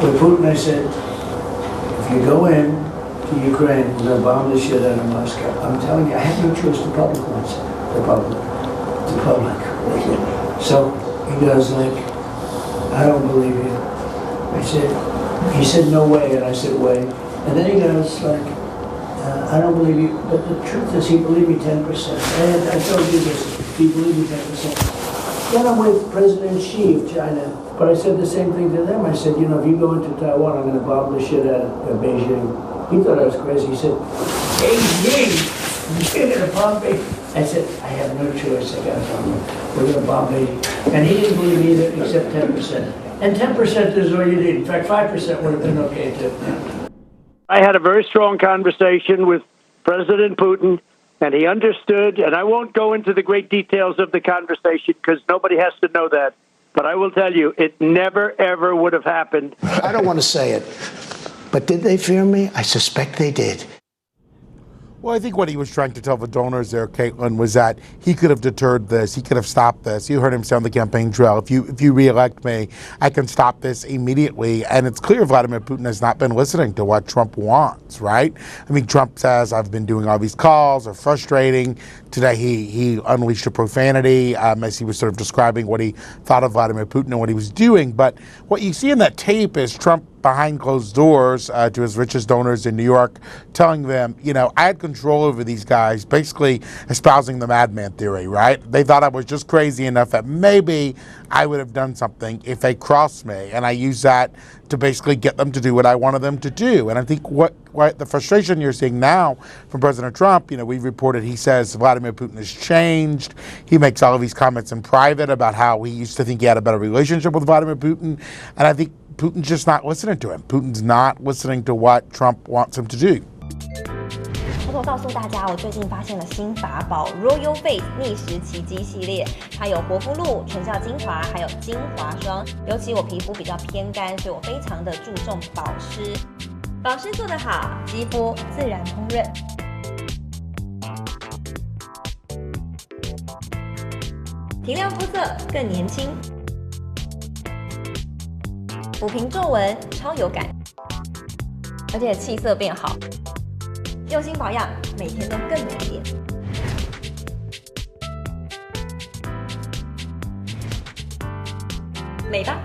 With Putin, I said, if you go in to Ukraine, we're going to bomb the shit out of Moscow. I'm telling you, I have no choice. The public wants it. The public. So he goes like, I don't believe you. He said, no way. And I said, way. And then he goes like, I don't believe you. But the truth is, he believed me 10%. And I told you this, he believed me 10%. Then I'm with President Xi of China. But I said the same thing to them. I said, you know, if you go into Taiwan, I'm going to bomb the shit out of Beijing. He thought I was crazy. He said, Beijing, you're going to bomb Beijing. I said, I have no choice. I got to bomb them. We're going to bomb Beijing. And he didn't believe either, except 10%. And 10% is all you need. In fact, 5% would have been okay too. I had a very strong conversation with President Putin, and he understood. And I won't go into the great details of the conversation because nobody has to know that. But I will tell you, it never, ever would have happened. I don't want to say it, but did they fear me? I suspect they did. Well, I think what he was trying to tell the donors there, Caitlin, was that he could have deterred this. He could have stopped this. You heard him say on the campaign trail, if you reelect me, I can stop this immediately. And it's clear Vladimir Putin has not been listening to what Trump wants, right? I mean, Trump says, I've been doing all these calls, they're frustrating. Today he unleashed a profanity as he was sort of describing what he thought of Vladimir Putin and what he was doing. But what you see in that tape is Trump behind closed doors to his richest donors in New York, telling them, you know, I had control over these guys, basically espousing the madman theory, right? They thought I was just crazy enough that maybe I would have done something if they crossed me, and I used that to basically get them to do what I wanted them to do. And I think what the frustration you're seeing now from President Trump, you know, we've reported he says Vladimir Putin has changed. He makes all of these comments in private about how he used to think he had a better relationship with Vladimir Putin, and I think Putin's just not listening to him. Putin's not listening to what Trump wants him to do. 偷偷告诉大家，我最近发现了新法宝 Royal Face 逆时奇迹系列，它有活肤露、全效精华，还有精华霜。尤其我皮肤比较偏干，所以我非常的注重保湿。保湿做得好，肌肤自然烹润。提亮肤色更年轻。抚平皱纹，超有感，而且气色变好，用心保养，每天都更美丽。美吧。